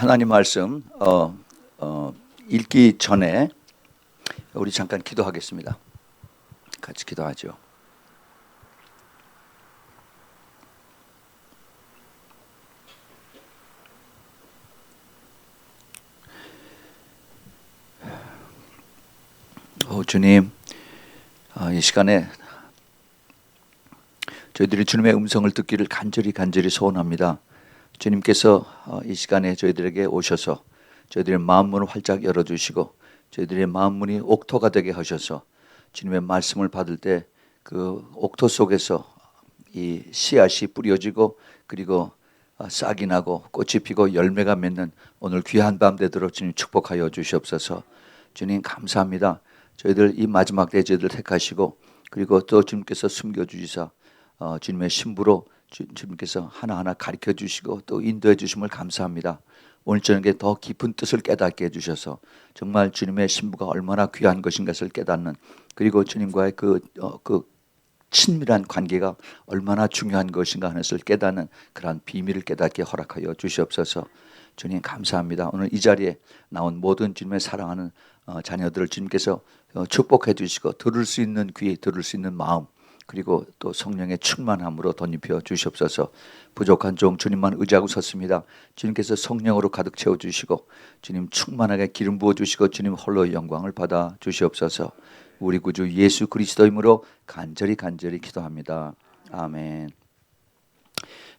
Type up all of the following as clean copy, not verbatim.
하나님 말씀 읽기 전에 우리 잠깐 기도하겠습니다. 같이 기도하죠. 주님, 이 시간에 저희들이 주님의 음성을 듣기를 간절히 소원합니다. 주님께서 이 시간에 저희들에게 오셔서 저희들의 마음 문을 활짝 열어주시고 저희들의 마음 문이 옥토가 되게 하셔서 주님의 말씀을 받을 때 그 옥토 속에서 이 씨앗이 뿌려지고 그리고 싹이 나고 꽃이 피고 열매가 맺는 오늘 귀한 밤 되도록 주님 축복하여 주시옵소서. 주님 감사합니다. 저희들 이 마지막 때 저희들 택하시고 그리고 또 주님께서 숨겨주시사 주님의 신부로 주님께서 하나하나 가르쳐 주시고 또 인도해 주심을 감사합니다. 오늘 저녁에 더 깊은 뜻을 깨닫게 해주셔서 정말 주님의 신부가 얼마나 귀한 것인 것을 깨닫는, 그리고 주님과의 그 친밀한 관계가 얼마나 중요한 것인가 하는 것을 깨닫는 그러한 비밀을 깨닫게 허락하여 주시옵소서. 주님 감사합니다. 오늘 이 자리에 나온 모든 주님의 사랑하는 자녀들을 주님께서 축복해 주시고 들을 수 있는 귀, 들을 수 있는 마음, 그리고 또 성령의 충만함으로 덧입혀 주시옵소서. 부족한 종 주님만 의지하고 섰습니다. 주님께서 성령으로 가득 채워주시고 주님 충만하게 기름 부어주시고 주님 홀로 영광을 받아 주시옵소서. 우리 구주 예수 그리스도 이름으로 간절히 기도합니다. 아멘.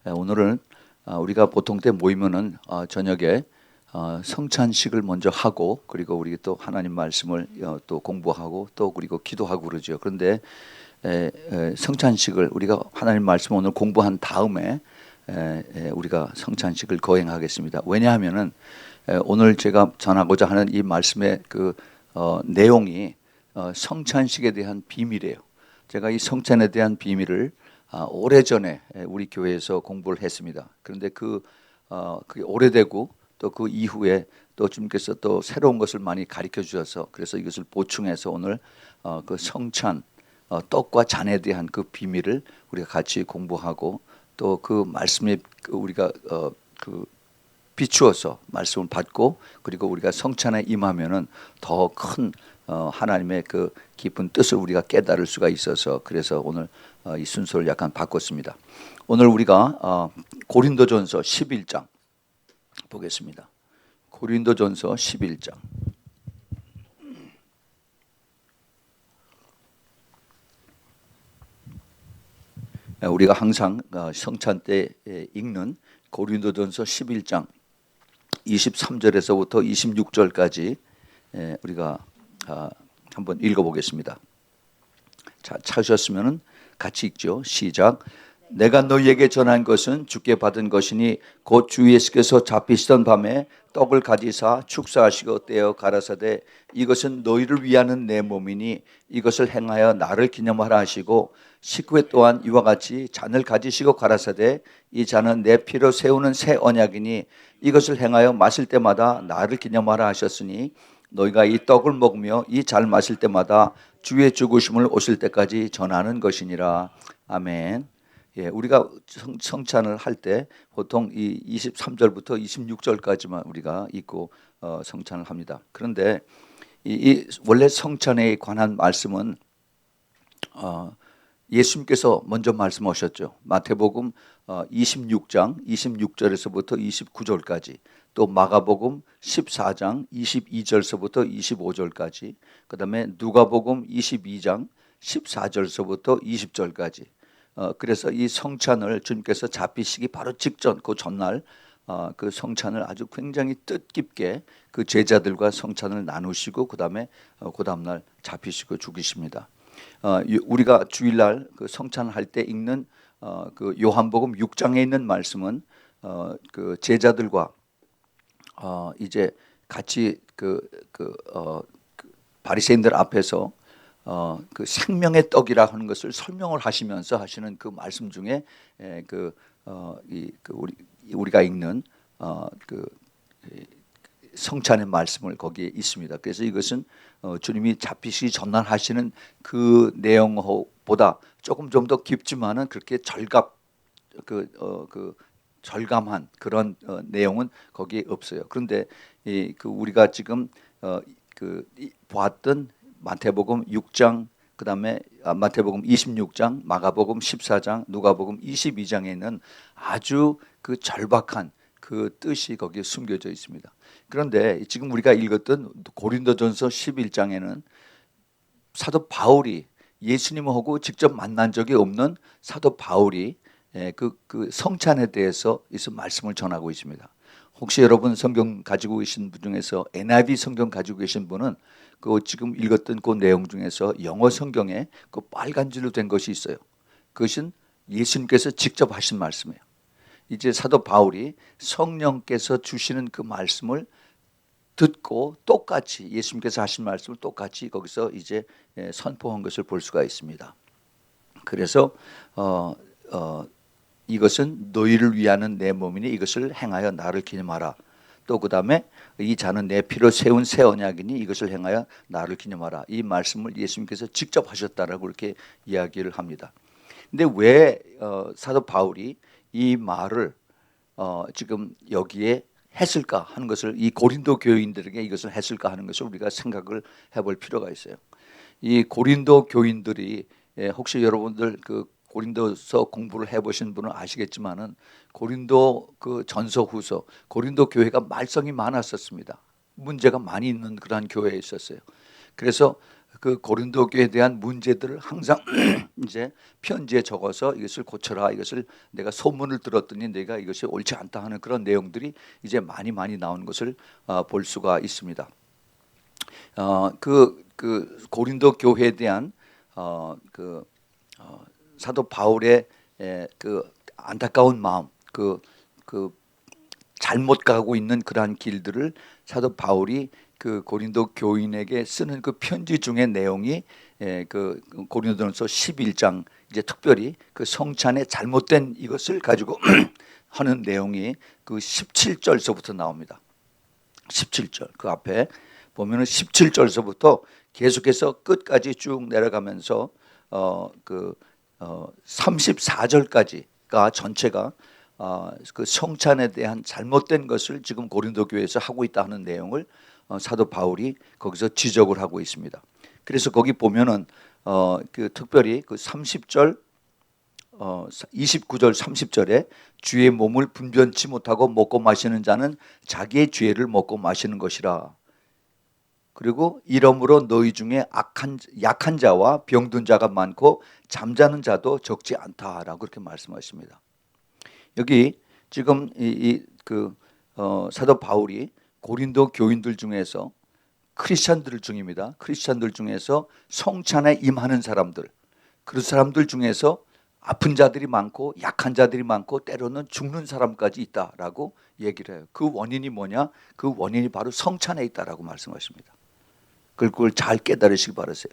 오늘은 우리가 보통 때 모이면은 저녁에 성찬식을 먼저 하고 그리고 우리 또 하나님 말씀을 또 공부하고 또 그리고 기도하고 그러죠. 그런데 성찬식을 우리가 하나님 말씀 오늘 공부한 다음에 우리가 성찬식을 거행하겠습니다. 왜냐하면은 오늘 제가 전하고자 하는 이 말씀의 그 내용이 성찬식에 대한 비밀이에요. 제가 이 성찬에 대한 비밀을 오래전에 우리 교회에서 공부를 했습니다. 그런데 그게 오래되고 또 그 이후에 또 주님께서 또 새로운 것을 많이 가르쳐 주셔서 그래서 이것을 보충해서 오늘 그 성찬 떡과 잔에 대한 그 비밀을 우리가 같이 공부하고 또 그 말씀에 우리가 그 비추어서 말씀을 받고 그리고 우리가 성찬에 임하면은 더 큰 하나님의 그 깊은 뜻을 우리가 깨달을 수가 있어서 그래서 오늘 이 순서를 약간 바꿨습니다. 오늘 우리가 고린도전서 11장 보겠습니다. 고린도전서 11장. 우리가 항상 성찬 때 읽는 고린도전서 11장 23절에서부터 26절까지 우리가 한번 읽어보겠습니다. 자, 찾으셨으면 같이 읽죠. 시작. 내가 너희에게 전한 것은 주께 받은 것이니 곧 주 예수께서 잡히시던 밤에 떡을 가지사 축사하시고 떼어 가라사대 이것은 너희를 위하는 내 몸이니 이것을 행하여 나를 기념하라 하시고 식후에 또한 이와 같이 잔을 가지시고 가라사대 이 잔은 내 피로 세우는 새 언약이니 이것을 행하여 마실 때마다 나를 기념하라 하셨으니 너희가 이 떡을 먹으며 이 잔을 마실 때마다 주의 죽으심을 오실 때까지 전하는 것이니라. 아멘. 예, 우리가 성찬을 할 때 보통 이 23절부터 26절까지만 우리가 읽고 성찬을 합니다. 그런데 이 원래 성찬에 관한 말씀은 예수님께서 먼저 말씀하셨죠. 마태복음 26장 26절에서부터 29절까지, 또 마가복음 14장 22절서부터 25절까지, 그 다음에 누가복음 22장 14절서부터 20절까지. 그래서 이 성찬을 주님께서 잡히시기 바로 직전 그 전날 그 성찬을 아주 굉장히 뜻깊게 그 제자들과 성찬을 나누시고 그 다음에 그 다음날 잡히시고 죽이십니다. 우리가 주일날 그 성찬을 할 때 읽는 그 요한복음 6장에 있는 말씀은 그 제자들과 이제 같이 바리새인들 앞에서 그 생명의 떡이라 하는 것을 설명을 하시면서 하시는 그 말씀 중에 우리가 읽는 성찬의 말씀을 거기에 있습니다. 그래서 이것은 주님이 잡히시기 전날 하시는 그 내용보다 조금 좀 더 깊지만은 그렇게 절갑 절감한 그런 내용은 거기에 없어요. 그런데 우리가 지금 보았던 마태복음 6장, 그다음에 마태복음 26장, 마가복음 14장, 누가복음 22장에는 아주 그 절박한 그 뜻이 거기에 숨겨져 있습니다. 그런데 지금 우리가 읽었던 고린도전서 11장에는 사도 바울이 예수님하고 직접 만난 적이 없는 사도 바울이 그 성찬에 대해서 말씀을 전하고 있습니다. 혹시 여러분 성경 가지고 계신 분 중에서 NIV 성경 가지고 계신 분은 그 지금 읽었던 그 내용 중에서 영어 성경에 그 빨간 줄로 된 것이 있어요. 그것은 예수님께서 직접 하신 말씀이에요. 이제 사도 바울이 성령께서 주시는 그 말씀을 듣고 똑같이 예수님께서 하신 말씀을 똑같이 거기서 이제 선포한 것을 볼 수가 있습니다. 그래서 이것은 너희를 위하는 내 몸이니 이것을 행하여 나를 기념하라. 또 그 다음에 이 잔은 내 피로 세운 새 언약이니 이것을 행하여 나를 기념하라. 이 말씀을 예수님께서 직접 하셨다라고 이렇게 이야기를 합니다. 근데 왜 사도 바울이 이 말을 지금 여기에 했을까 하는 것을, 이 고린도 교인들에게 이것을 했을까 하는 것을 우리가 생각을 해볼 필요가 있어요. 이 고린도 교인들이 혹시 여러분들 그 고린도서 공부를 해보신 분은 아시겠지만은 고린도 그 전서 후서, 고린도 교회가 말썽이 많았었습니다. 문제가 많이 있는 그러한 교회에 있었어요. 그래서 그 고린도 교회에 대한 문제들을 항상 이제 편지에 적어서 이것을 고쳐라, 이것을 내가 소문을 들었더니 내가 이것이 옳지 않다 하는 그런 내용들이 이제 많이 나오는 것을 볼 수가 있습니다. 그 고린도 교회에 대한 사도 바울의 그 안타까운 마음, 그 잘못 가고 있는 그러한 길들을 사도 바울이 그 고린도 교인에게 쓰는 그 편지 중의 내용이 그 고린도전서 11장, 이제 특별히 그 성찬의 잘못된 이것을 가지고 하는 내용이 그 17절서부터 나옵니다. 17절 그 앞에 보면은 17절서부터 계속해서 끝까지 쭉 내려가면서 34절까지가 전체가 그 성찬에 대한 잘못된 것을 지금 고린도 교회에서 하고 있다 하는 내용을 사도 바울이 거기서 지적을 하고 있습니다. 그래서 거기 보면은 그 특별히 그 30절 29절 30절에 주의 몸을 분변치 못하고 먹고 마시는 자는 자기의 죄를 먹고 마시는 것이라. 그리고 이러므로 너희 중에 약한 자와 병든 자가 많고 잠자는 자도 적지 않다라고 그렇게 말씀하십니다. 여기 지금 사도 바울이 고린도 교인들 중에서 크리스찬들 중입니다. 크리스찬들 중에서 성찬에 임하는 사람들, 그런 사람들 중에서 아픈 자들이 많고 약한 자들이 많고 때로는 죽는 사람까지 있다라고 얘기를 해요. 그 원인이 뭐냐? 그 원인이 바로 성찬에 있다라고 말씀하십니다. 그걸 잘 깨달으시기 바라세요.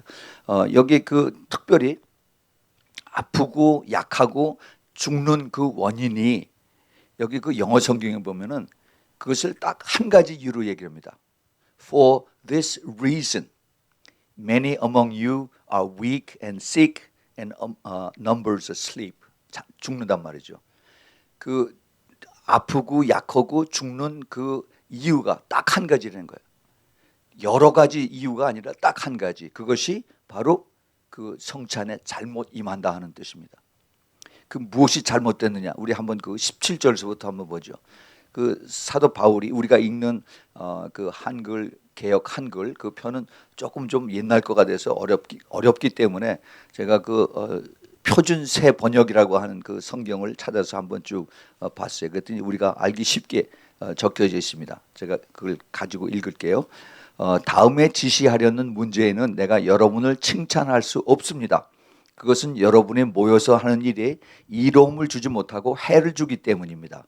여기 그 특별히 아프고 약하고 죽는 그 원인이 여기 그 영어 성경에 보면은 그것을 딱 한 가지 이유로 얘기합니다. For this reason, many among you are weak and sick, and numbers asleep. 죽는단 말이죠. 그 아프고 약하고 죽는 그 이유가 딱 한 가지라는 거예요. 여러 가지 이유가 아니라 딱 한 가지. 그것이 바로 그 성찬에 잘못 임한다 하는 뜻입니다. 그 무엇이 잘못됐느냐? 우리 한번 그 17절서부터 한번 보죠. 그 사도 바울이 우리가 읽는 그 한글 개역 한글 그 편은 조금 좀 옛날 거가 돼서 어렵기 때문에 제가 그 표준 새 번역이라고 하는 그 성경을 찾아서 한번 쭉 봤어요. 그랬더니 우리가 알기 쉽게 적혀져 있습니다. 제가 그걸 가지고 읽을게요. 다음에 지시하려는 문제에는 내가 여러분을 칭찬할 수 없습니다. 그것은 여러분이 모여서 하는 일에 이로움을 주지 못하고 해를 주기 때문입니다.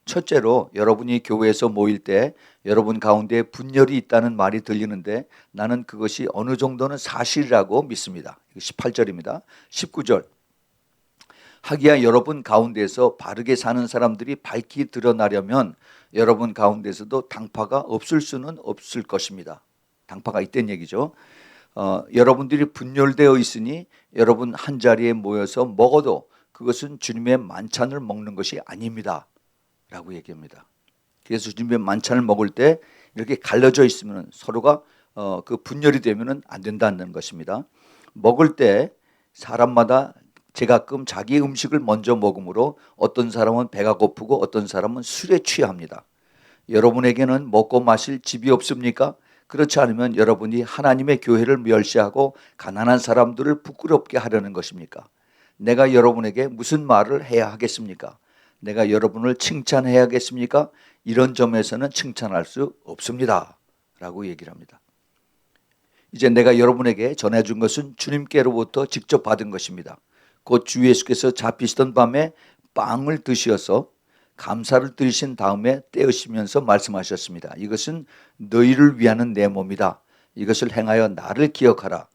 첫째로 여러분이 교회에서 모일 때 여러분 가운데 분열이 있다는 말이 들리는데 나는 그것이 어느 정도는 사실이라고 믿습니다. 18절입니다. 19절 하기야 여러분 가운데서 바르게 사는 사람들이 밝히 드러나려면 여러분 가운데서도 당파가 없을 수는 없을 것입니다. 당파가 있다는 얘기죠. 여러분들이 분열되어 있으니 여러분 한 자리에 모여서 먹어도 그것은 주님의 만찬을 먹는 것이 아닙니다. 라고 얘기합니다. 그래서 주님의 만찬을 먹을 때 이렇게 갈라져 있으면 서로가 그 분열이 되면 안 된다는 것입니다. 먹을 때 사람마다 제가끔 자기 음식을 먼저 먹으므로 어떤 사람은 배가 고프고 어떤 사람은 술에 취합니다. 여러분에게는 먹고 마실 집이 없습니까? 그렇지 않으면 여러분이 하나님의 교회를 멸시하고 가난한 사람들을 부끄럽게 하려는 것입니까? 내가 여러분에게 무슨 말을 해야 하겠습니까? 내가 여러분을 칭찬해야겠습니까? 이런 점에서는 칭찬할 수 없습니다. 라고 얘기를 합니다. 이제 내가 여러분에게 전해준 것은 주님께로부터 직접 받은 것입니다. 곧 주 예수께서 잡히시던 밤에 빵을 드시어서 감사를 드리신 다음에 떼으시면서 말씀하셨습니다. 이것은 너희를 위하는 내 몸이다. 이것을 행하여 나를 기억하라.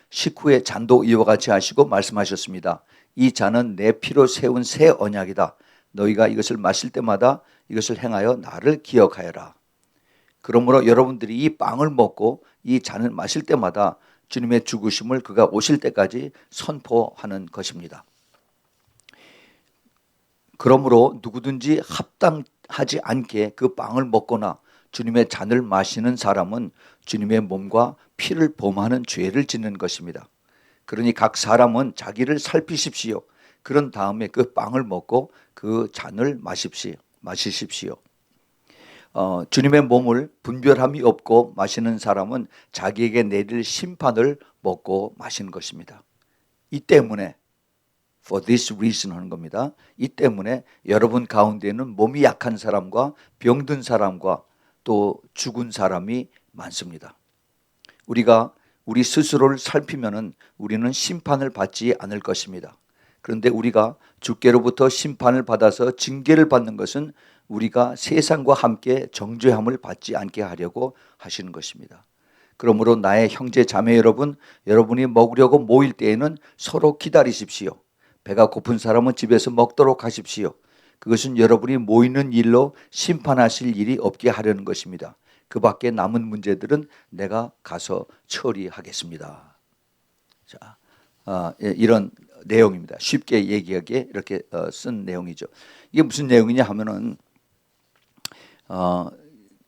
식후에 잔도 이와 같이 하시고 말씀하셨습니다. 이 잔은 내 피로 세운 새 언약이다. 너희가 이것을 마실 때마다 이것을 행하여 나를 기억하여라. 그러므로 여러분들이 이 빵을 먹고 이 잔을 마실 때마다 주님의 죽으심을 그가 오실 때까지 선포하는 것입니다. 그러므로 누구든지 합당하지 않게 그 빵을 먹거나 주님의 잔을 마시는 사람은 주님의 몸과 피를 범하는 죄를 짓는 것입니다. 그러니 각 사람은 자기를 살피십시오. 그런 다음에 그 빵을 먹고 그 잔을 마시십시오. 주님의 몸을 분별함이 없고 마시는 사람은 자기에게 내릴 심판을 먹고 마시는 것입니다. 이 때문에 for this reason 하는 겁니다. 이 때문에 여러분 가운데는 몸이 약한 사람과 병든 사람과 또 죽은 사람이 많습니다. 우리가 우리 스스로를 살피면은 우리는 심판을 받지 않을 것입니다. 그런데 우리가 주께로부터 심판을 받아서 징계를 받는 것은 우리가 세상과 함께 정죄함을 받지 않게 하려고 하시는 것입니다. 그러므로 나의 형제 자매 여러분, 여러분이 먹으려고 모일 때에는 서로 기다리십시오. 배가 고픈 사람은 집에서 먹도록 하십시오. 그것은 여러분이 모이는 일로 심판하실 일이 없게 하려는 것입니다. 그 밖에 남은 문제들은 내가 가서 처리하겠습니다. 자, 이런 내용입니다. 쉽게 얘기하기에 이렇게 쓴 내용이죠. 이게 무슨 내용이냐 하면은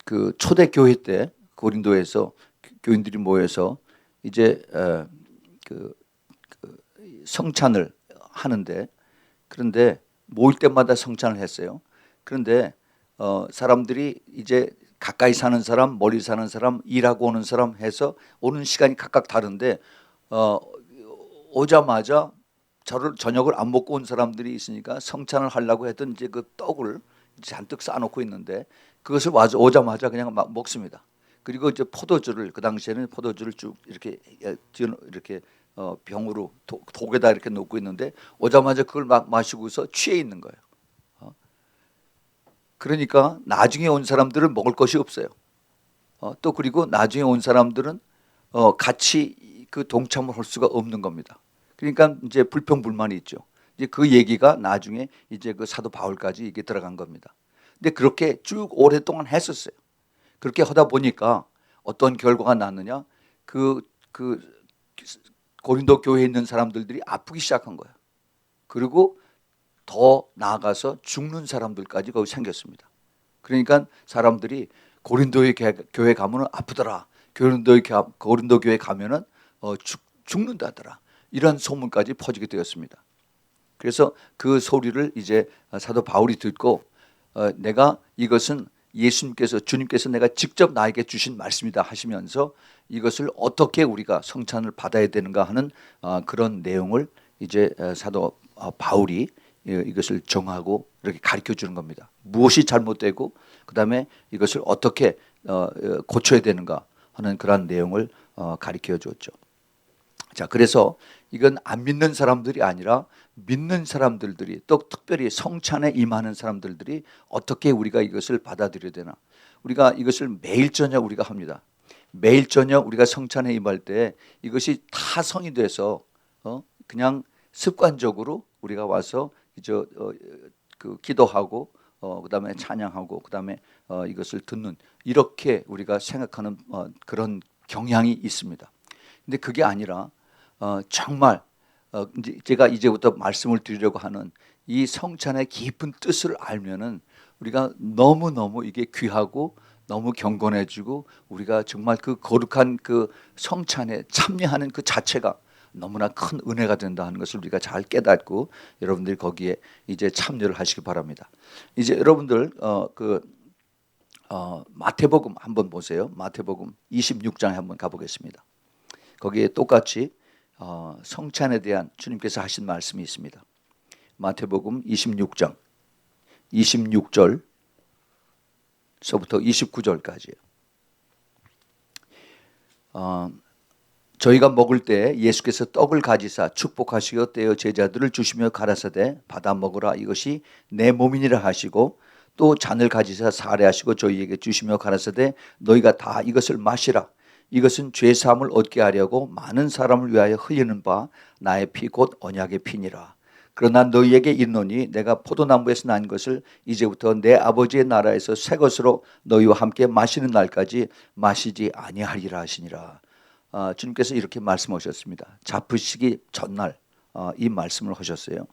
그 초대교회 때 고린도에서 교인들이 모여서 이제 그 성찬을 하는데, 그런데 모일 때마다 성찬을 했어요. 그런데 사람들이 이제 가까이 사는 사람, 멀리 사는 사람, 일하고 오는 사람 해서 오는 시간이 각각 다른데 오자마자 저녁을 안 먹고 온 사람들이 있으니까 성찬을 하려고 했던 이제 그 떡을 잔뜩 쌓아놓고 있는데 그것을 오자마자 그냥 막 먹습니다. 그리고 이제 포도주를, 그 당시에는 포도주를 쭉 이렇게 병으로 독에다 이렇게 놓고 있는데 오자마자 그걸 막 마시고서 취해 있는 거예요. 그러니까 나중에 온 사람들은 먹을 것이 없어요. 또 그리고 나중에 온 사람들은 같이 그 동참을 할 수가 없는 겁니다. 그러니까 이제 불평불만이 있죠. 이제 그 얘기가 나중에 이제 그 사도 바울까지 이게 들어간 겁니다. 근데 그렇게 쭉 오랫동안 했었어요. 그렇게 하다 보니까 어떤 결과가 났느냐? 그 고린도 교회에 있는 사람들이 아프기 시작한 거예요. 그리고 더 나아가서 죽는 사람들까지 거기 생겼습니다. 그러니까 사람들이 고린도 교회 가면은 아프더라. 고린도 교회 가면은 죽는다더라. 이런 소문까지 퍼지게 되었습니다. 그래서 그 소리를 이제 사도 바울이 듣고 내가 이것은 주님께서 내가 직접 나에게 주신 말씀이다 하시면서 이것을 어떻게 우리가 성찬을 받아야 되는가 하는 그런 내용을 이제 사도 바울이 이것을 정하고 이렇게 가르쳐 주는 겁니다. 무엇이 잘못되고 그다음에 이것을 어떻게 고쳐야 되는가 하는 그런 내용을 가르쳐 줬죠. 자, 그래서 이건 안 믿는 사람들이 아니라 믿는 사람들이 또 특별히 성찬에 임하는 사람들이 어떻게 우리가 이것을 받아들여야 되나. 우리가 이것을 매일 저녁 우리가 합니다. 매일 저녁 우리가 성찬에 임할 때 이것이 타성이 돼서 그냥 습관적으로 우리가 와서 이제 그 기도하고 그다음에 찬양하고 그다음에 이것을 듣는, 이렇게 우리가 생각하는 그런 경향이 있습니다. 근데 그게 아니라 정말 제가 이제부터 말씀을 드리려고 하는 이 성찬의 깊은 뜻을 알면은 우리가 너무너무 이게 귀하고 너무 경건해지고 우리가 정말 그 거룩한 그 성찬에 참여하는 그 자체가 너무나 큰 은혜가 된다 하는 것을 우리가 잘 깨닫고 여러분들이 거기에 이제 참여를 하시기 바랍니다. 이제 여러분들 마태복음 한번 보세요. 마태복음 26장에 한번 가보겠습니다. 거기에 똑같이 성찬에 대한 주님께서 하신 말씀이 있습니다. 마태복음 26장 26절서부터 29절까지요. 저희가 먹을 때 예수께서 떡을 가지사 축복하시어 떼어 제자들을 주시며 가라사대 받아 먹으라 이것이 내 몸이니라 하시고 또 잔을 가지사 사례하시고 저희에게 주시며 가라사대 너희가 다 이것을 마시라 이것은 죄 사함을 얻게 하려고 많은 사람을 위하여 흘리는 바 나의 피 곧 언약의 피니라. 그러나 너희에게 이르노니 내가 포도나무에서 난 것을 이제부터 내 아버지의 나라에서 새 것으로 너희와 함께 마시는 날까지 마시지 아니하리라 하시니라. 주님께서 이렇게 말씀하셨습니다. 잡으시기 전날 이 말씀을 하셨어요.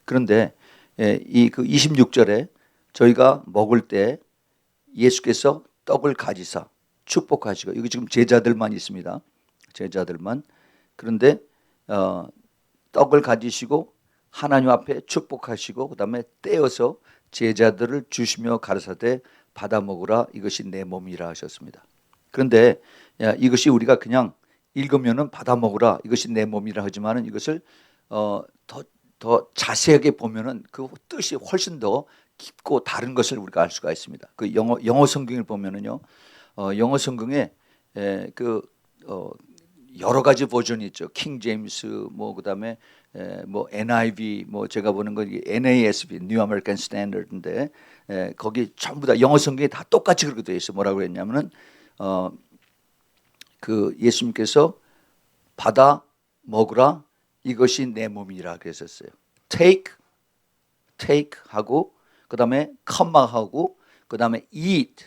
그런데 이 그 26절에 저희가 먹을 때 예수께서 떡을 가지사 축복하시고 여기 지금 제자들만 있습니다. 제자들만. 그런데 떡을 가지시고 하나님 앞에 축복하시고 그다음에 떼어서 제자들을 주시며 가르사대 받아 먹으라 이것이 내 몸이라 하셨습니다. 그런데 이것이 우리가 그냥 읽으면은 받아 먹으라 이것이 내 몸이라 하지만은 이것을 더 자세하게 보면은 그 뜻이 훨씬 더 깊고 다른 것을 우리가 알 수가 있습니다. 그 영어 성경을 보면은요, 영어 성경에 여러 가지 버전이 있죠. 킹 제임스 뭐 그다음에 뭐 NIV 뭐 제가 보는 건 NASB New American Standard인데 거기 전부 다 영어 성경이 다 똑같이 그렇게 되어 있어요. 뭐라고 했냐면은 그 예수님께서 받아 먹으라 이것이 내 몸이라 그랬었어요. take 하고 그다음에 come 하고 그다음에 eat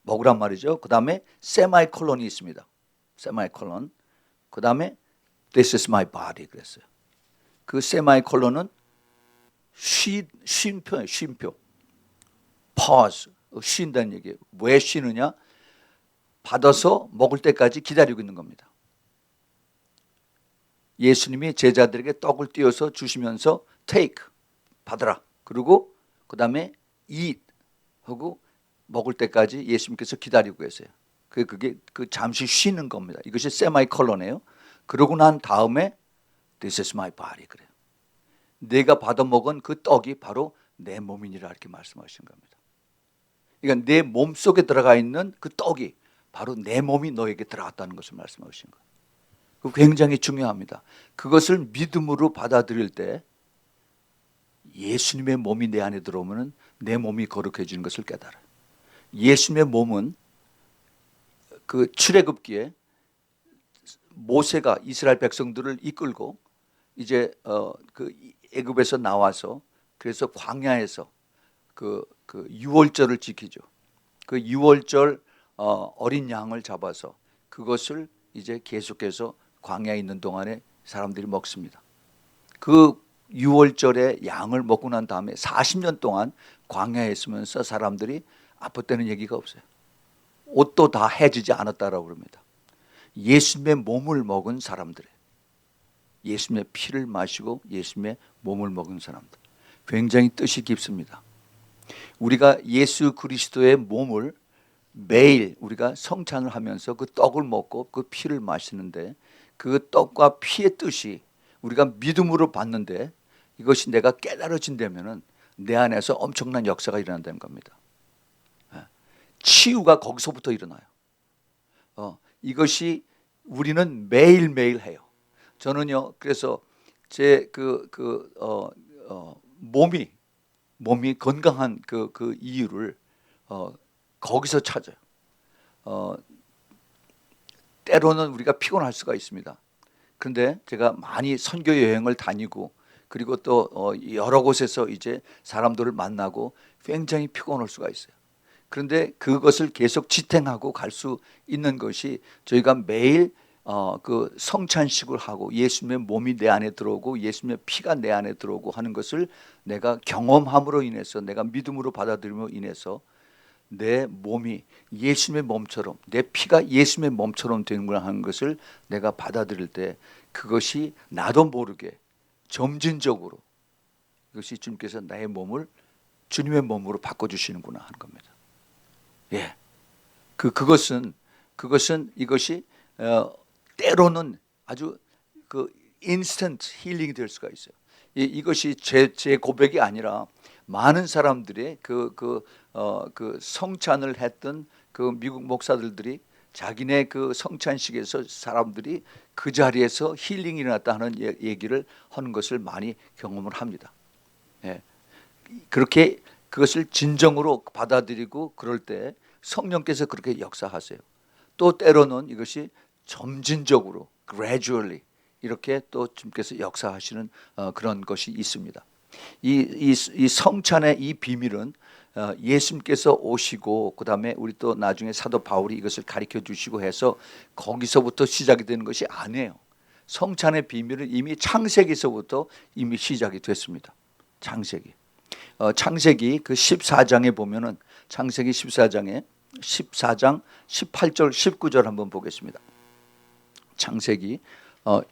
먹으란 말이죠. 그다음에 세마이콜론이 있습니다. 세마이콜론. 그다음에 this is my body 그랬어요. 그 세마이콜론은 쉼표예요. 쉼표. pause. 쉰다는 얘기예요. 왜 쉬느냐? 받아서 먹을 때까지 기다리고 있는 겁니다. 예수님이 제자들에게 떡을 띄워서 주시면서 take 받으라. 그리고 그다음에 eat 하고 먹을 때까지 예수님께서 기다리고 계세요. 그게 잠시 쉬는 겁니다. 이것이 세마이콜론이에요. 그러고 난 다음에 this is my body 그래요. 내가 받아 먹은 그 떡이 바로 내 몸이니라 이렇게 말씀하신 겁니다. 그러니까 내 몸 속에 들어가 있는 그 떡이 바로 내 몸이 너에게 들어갔다는 것을 말씀하신 거예요. 그 굉장히 중요합니다. 그것을 믿음으로 받아들일 때 예수님의 몸이 내 안에 들어오면 내 몸이 거룩해지는 것을 깨달아요. 예수님의 몸은 그 출애굽기에 모세가 이스라엘 백성들을 이끌고 이제 그 애굽에서 나와서 그래서 광야에서 그 유월절을 지키죠. 그 유월절 어린 양을 잡아서 그것을 이제 계속해서 광야에 있는 동안에 사람들이 먹습니다. 그 유월절에 양을 먹고 난 다음에 40년 동안 광야에 있으면서 사람들이 아팠다는 얘기가 없어요. 옷도 다 해지지 않았다라고 그럽니다. 예수님의 몸을 먹은 사람들이에요. 예수님의 피를 마시고 예수님의 몸을 먹은 사람들. 굉장히 뜻이 깊습니다. 우리가 예수 그리스도의 몸을 매일 우리가 성찬을 하면서 그 떡을 먹고 그 피를 마시는데 그 떡과 피의 뜻이 우리가 믿음으로 받는데 이것이 내가 깨달아진다면은 내 안에서 엄청난 역사가 일어난다는 겁니다. 치유가 거기서부터 일어나요. 이것이 우리는 매일매일 해요. 저는요, 그래서 제 몸이 건강한 그 이유를 거기서 찾아요. 때로는 우리가 피곤할 수가 있습니다. 그런데 제가 많이 선교 여행을 다니고 그리고 또 여러 곳에서 이제 사람들을 만나고 굉장히 피곤할 수가 있어요. 그런데 그것을 계속 지탱하고 갈 수 있는 것이 저희가 매일 그 성찬식을 하고 예수님의 몸이 내 안에 들어오고 예수님의 피가 내 안에 들어오고 하는 것을 내가 경험함으로 인해서, 내가 믿음으로 받아들임으로 인해서 내 몸이 예수님의 몸처럼, 내 피가 예수님의 몸처럼 되는구나 하는 것을 내가 받아들일 때, 그것이 나도 모르게 점진적으로 이것이 주님께서 나의 몸을 주님의 몸으로 바꿔주시는구나 하는 겁니다. 예, 그것은 이것이 때로는 아주 그 인스턴트 힐링이 될 수가 있어요. 이것이 제 고백이 아니라 많은 사람들의 그 성찬을 했던 그 미국 목사들이 자기네 그 성찬식에서 사람들이 그 자리에서 힐링이 일어났다 하는 얘기를 하는 것을 많이 경험을 합니다. 예. 그렇게 그것을 진정으로 받아들이고 그럴 때 성령께서 그렇게 역사하세요. 또 때로는 이것이 점진적으로 gradually 이렇게 또 주님께서 역사하시는 그런 것이 있습니다. 이 성찬의 이 비밀은 예수님께서 오시고 그 다음에 우리 또 나중에 사도 바울이 이것을 가르쳐 주시고 해서 거기서부터 시작이 되는 것이 아니에요. 성찬의 비밀은 이미 창세기서부터 이미 시작이 됐습니다. 창세기 그 14장에 보면은 창세기 14장 18절 19절 한번 보겠습니다. 창세기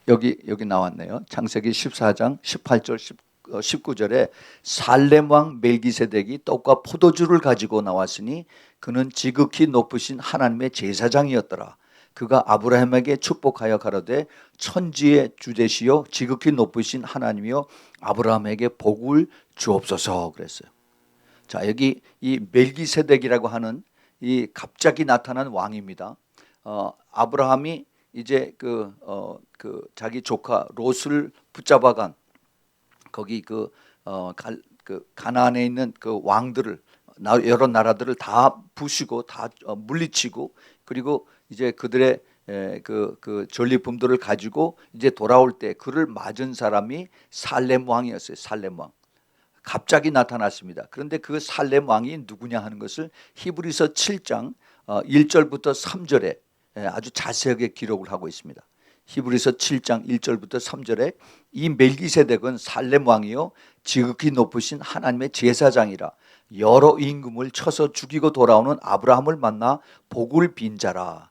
여기 나왔네요. 창세기 14장 18절 19절에 살렘 왕 멜기세덱이 떡과 포도주를 가지고 나왔으니 그는 지극히 높으신 하나님의 제사장이었더라. 그가 아브라함에게 축복하여 가로되 천지의 주 되시오 지극히 높으신 하나님이여 아브라함에게 복을 주옵소서 그랬어요. 자, 여기 이 멜기세덱이라고 하는 이 갑자기 나타난 왕입니다. 아브라함이 이제 그 자기 조카 롯을 붙잡아간 거기 가나안에 있는 그 왕들을 여러 나라들을 다 부수고 다 물리치고 그리고 이제 그들의 그 전리품들을 가지고 이제 돌아올 때 그를 맞은 사람이 살렘 왕이었어요. 살렘 왕. 갑자기 나타났습니다. 그런데 그 살렘 왕이 누구냐 하는 것을 히브리서 7장 1절부터 3절에 아주 자세하게 기록을 하고 있습니다. 히브리서 7장 1절부터 3절에 이 멜기세덱은 살렘 왕이요 지극히 높으신 하나님의 제사장이라 여러 임금을 쳐서 죽이고 돌아오는 아브라함을 만나 복을 빈 자라.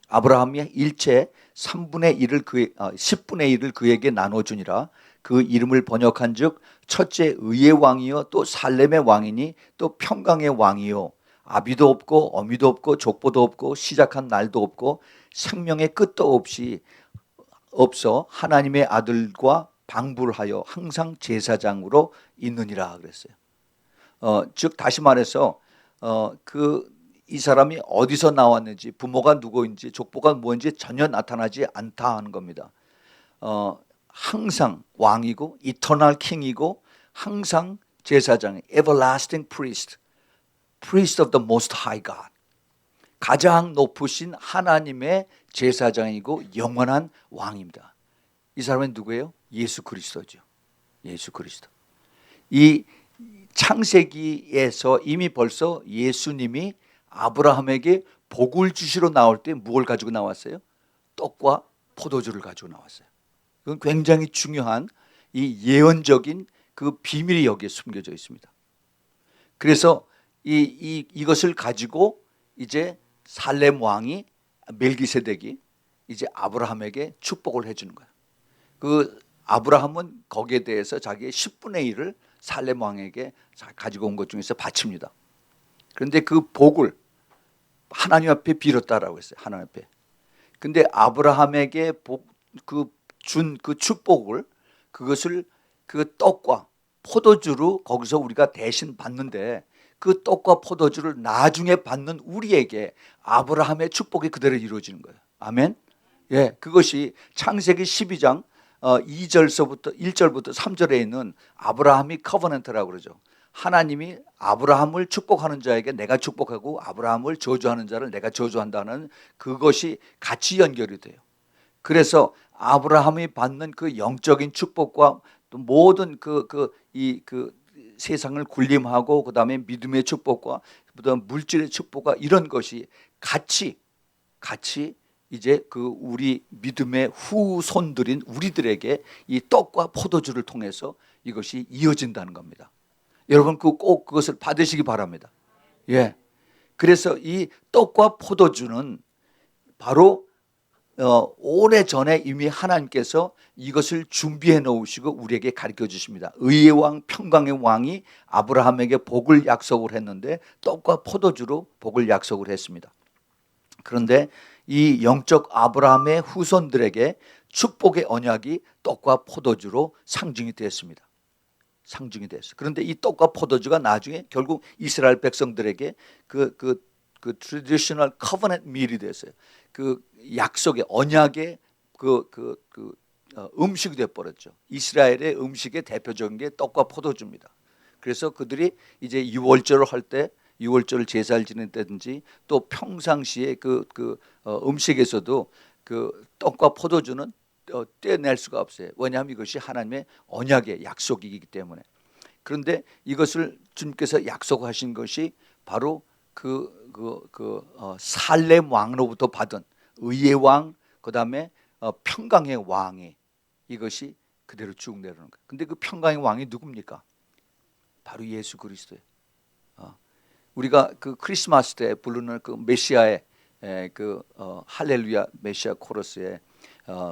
아브라함이 일체 10분의 1을 그에게 나눠주니라. 그 이름을 번역한즉 첫째 의의 왕이요 또 살렘의 왕이니 또 평강의 왕이요 아비도 없고 어미도 없고 족보도 없고 시작한 날도 없고 생명의 끝도 없어 하나님의 아들과 방불하여 항상 제사장으로 있느니라 그랬어요. 즉 다시 말해서 이 사람이 어디서 나왔는지 부모가 누구인지 족보가 뭔지 전혀 나타나지 않다 하는 겁니다. 항상 왕이고 이터널 킹이고 항상 제사장 everlasting priest of the most high God 가장 높으신 하나님의 제사장이고 영원한 왕입니다. 이 사람은 누구예요? 예수 그리스도죠. 예수 그리스도. 이 창세기에서 이미 벌써 예수님이 아브라함에게 복을 주시러 나올 때 무엇을 가지고 나왔어요? 떡과 포도주를 가지고 나왔어요. 그건 굉장히 중요한 이 예언적인 그 비밀이 여기에 숨겨져 있습니다. 그래서 이것을 가지고 이제 살렘 왕이 멜기세덱이 이제 아브라함에게 축복을 해주는 거예요. 그 아브라함은 거기에 대해서 자기의 10분의 1을 살렘 왕에게 가지고 온 것 중에서 바칩니다. 그런데 그 복을 하나님 앞에 빌었다라고 했어요. 하나님 앞에. 근데 아브라함에게 준 그 축복을 그것을 그 떡과 포도주로 거기서 우리가 대신 받는데 그 떡과 포도주를 나중에 받는 우리에게 아브라함의 축복이 그대로 이루어지는 거예요. 아멘. 예, 그것이 창세기 12장 1절부터 3절에 있는 아브라함이 커버넌트라고 그러죠. 하나님이 아브라함을 축복하는 자에게 내가 축복하고 아브라함을 저주하는 자를 내가 저주한다는 그것이 같이 연결이 돼요. 그래서 아브라함이 받는 그 영적인 축복과 또 모든 세상을 군림하고 그다음에 믿음의 축복과 그다음 물질의 축복과 이런 것이 같이 이제 그 우리 믿음의 후손들인 우리들에게 이 떡과 포도주를 통해서 이것이 이어진다는 겁니다. 여러분 꼭 그것을 받으시기 바랍니다. 예. 그래서 이 떡과 포도주는 바로 오래전에 이미 하나님께서 이것을 준비해 놓으시고 우리에게 가르쳐 주십니다. 의의 왕 평강의 왕이 아브라함에게 복을 약속을 했는데 떡과 포도주로 복을 약속을 했습니다. 그런데 이 영적 아브라함의 후손들에게 축복의 언약이 떡과 포도주로 상징이 됐습니다. 상징이 됐어요. 그런데 이 떡과 포도주가 나중에 결국 이스라엘 백성들에게 그 traditional covenant meal이 됐어요. 그 약속의 언약의 음식이 되어 버렸죠. 이스라엘의 음식의 대표적인 게 떡과 포도주입니다. 그래서 그들이 이제 유월절을 할 때 유월절 제사를 지낼 때든지 또 평상시에 음식에서도 그 떡과 포도주는 떼낼 수가 없어요. 왜냐하면 이것이 하나님의 언약의 약속이기 때문에. 그런데 이것을 주님께서 약속하신 것이 바로 살렘 왕으로부터 받은 의의 왕, 그 다음에 평강의 왕이 이것이 그대로 쭉 내려오는 거예요. 근데 그 평강의 왕이 누굽니까? 바로 예수 그리스도예요. 우리가 그 크리스마스 때 부르는 그 메시아의 할렐루야 메시아 코러스에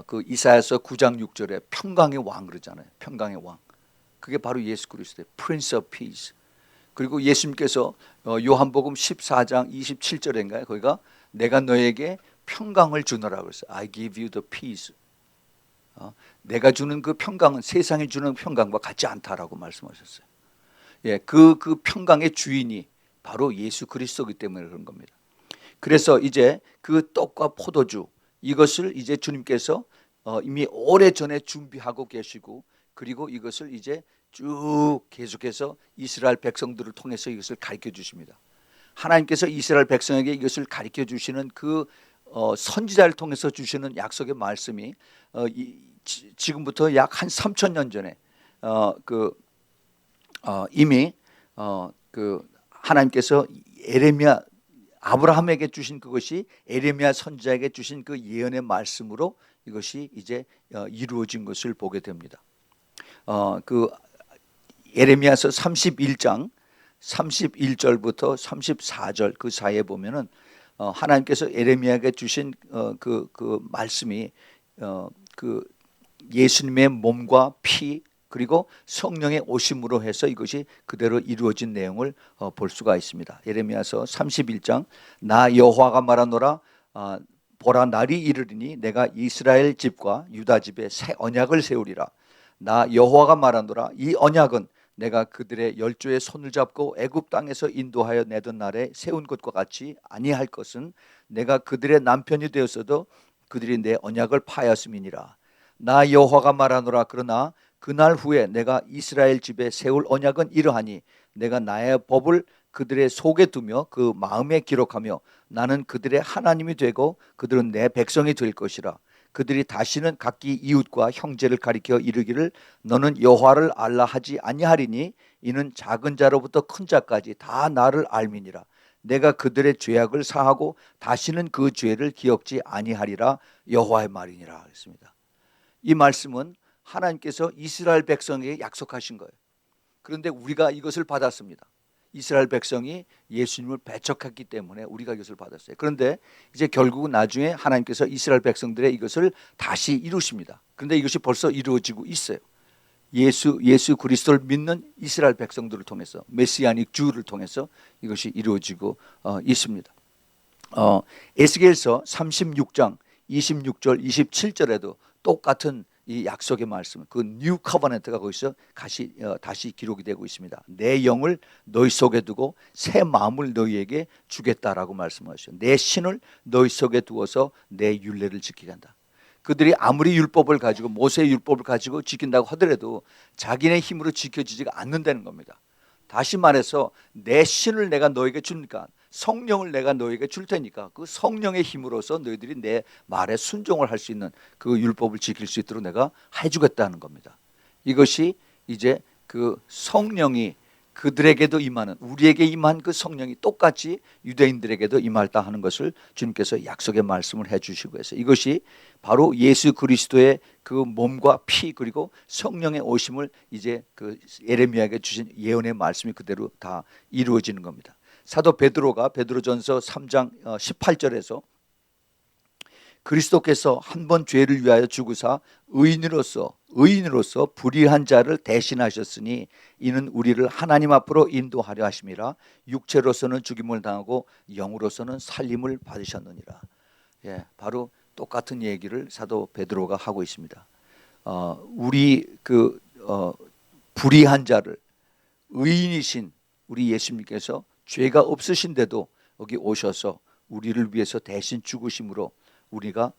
그 이사야서 9장 6절에 평강의 왕 그러잖아요. 평강의 왕. 그게 바로 예수 그리스도예요. Prince of Peace. 그리고 예수님께서 요한복음 14장 27절인가요? 거기가 내가 너에게 평강을 주노라 그랬어요. I give you the peace. 내가 주는 그 평강은 세상이 주는 평강과 같지 않다라고 말씀하셨어요. 예, 그 평강의 주인이 바로 예수 그리스도이기 때문에 그런 겁니다. 그래서 이제 그 떡과 포도주 이것을 이제 주님께서 이미 오래전에 준비하고 계시고 그리고 이것을 이제 쭉 계속해서 이스라엘 백성들을 통해서 이것을 가르쳐 주십니다. 하나님께서 이스라엘 백성에게 이것을 가르쳐 주시는 그 선지자를 통해서 주시는 약속의 말씀이 지금부터 약 한 3,000년 전에 이미 하나님께서 에레미야 아브라함에게 주신 그것이 에레미야 선지자에게 주신 그 예언의 말씀으로 이것이 이제 이루어진 것을 보게 됩니다. 에레미야서 31장 31절부터 34절 그 사이에 보면은 하나님께서 에레미야에게 주신 그 말씀이 예수님의 몸과 피 그리고 성령의 오심으로 해서 이것이 그대로 이루어진 내용을 볼 수가 있습니다. 에레미야서 31장 나 여호와가 말하노라 보라 날이 이르리니 내가 이스라엘 집과 유다 집에 새 언약을 세우리라. 나 여호와가 말하노라 이 언약은 내가 그들의 열조의 손을 잡고 애굽 땅에서 인도하여 내던 날에 세운 것과 같이 아니할 것은 내가 그들의 남편이 되었어도 그들이 내 언약을 파하였음이니라. 나 여호와가 말하노라 그러나 그날 후에 내가 이스라엘 집에 세울 언약은 이러하니 내가 나의 법을 그들의 속에 두며 그 마음에 기록하며 나는 그들의 하나님이 되고 그들은 내 백성이 될 것이라. 그들이 다시는 각기 이웃과 형제를 가리켜 이르기를 너는 여호와를 알라 하지 아니하리니 이는 작은 자로부터 큰 자까지 다 나를 알미니라. 내가 그들의 죄악을 사하고 다시는 그 죄를 기억지 아니하리라 여호와의 말이니라 했습니다. 이 말씀은 하나님께서 이스라엘 백성에게 약속하신 거예요. 그런데 우리가 이것을 받았습니다. 이스라엘 백성이 예수님을 배척했기 때문에 우리가 이것을 받았어요. 그런데 이제 결국은 나중에 하나님께서 이스라엘 백성들의 이것을 다시 이루십니다. 그런데 이것이 벌써 이루어지고 있어요. 예수 그리스도를 믿는 이스라엘 백성들을 통해서 메시아닉 주를 통해서 이것이 이루어지고 있습니다. 에스겔서 36장 26절 27절에도 똑같은 이 약속의 말씀, 그 뉴 커버넌트가 거기서 다시 기록이 되고 있습니다. 내 영을 너희 속에 두고 새 마음을 너희에게 주겠다라고 말씀하셨어요. 내 신을 너희 속에 두어서 내 율례를 지키게 한다. 그들이 아무리 율법을 가지고 모세의 율법을 가지고 지킨다고 하더라도 자기네 힘으로 지켜지지가 않는다는 겁니다. 다시 말해서 내 신을 내가 너에게 주니까 성령을 내가 너에게 줄 테니까 그 성령의 힘으로서 너희들이 내 말에 순종을 할 수 있는 그 율법을 지킬 수 있도록 내가 해주겠다는 겁니다. 이것이 이제 그 성령이 그들에게도 임하는, 우리에게 임한 그 성령이 똑같이 유대인들에게도 임할다 하는 것을 주님께서 약속의 말씀을 해주시고 해서 이것이 바로 예수 그리스도의 그 몸과 피 그리고 성령의 오심을 이제 그 예레미야에게 주신 예언의 말씀이 그대로 다 이루어지는 겁니다. 사도 베드로가 베드로전서 3장 18절에서 그리스도께서 한 번 죄를 위하여 죽으사 의인으로서 불의한 자를 대신하셨으니 이는 우리를 하나님 앞으로 인도하려 하심이라. 육체로서는 죽임을 당하고 영으로서는 살림을 받으셨느니라. 예, 바로 똑같은 얘기를 사도 베드로가 하고 있습니다. 우리 불의한 자를 의인이신 우리 예수님께서 죄가 없으신데도 여기 오셔서 우리를 위해서 대신 죽으심으로 우리가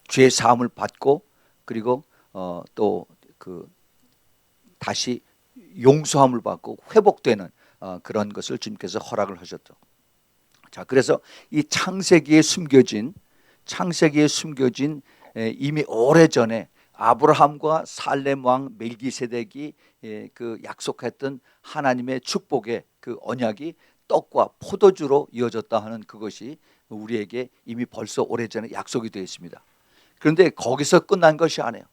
죄 사함을 받고 그리고 또 다시 용서함을 받고 회복되는 그런 것을 주님께서 허락을 하셨죠. 자, 그래서 이 창세기에 숨겨진 이미 오래전에 아브라함과 살렘 왕 멜기세덱이 그 약속했던 하나님의 축복의 그 언약이 떡과 포도주로 이어졌다 하는 그것이 우리에게 이미 벌써 오래전에 약속이 되어 있습니다. 그런데 거기서 끝난 것이 아니에요.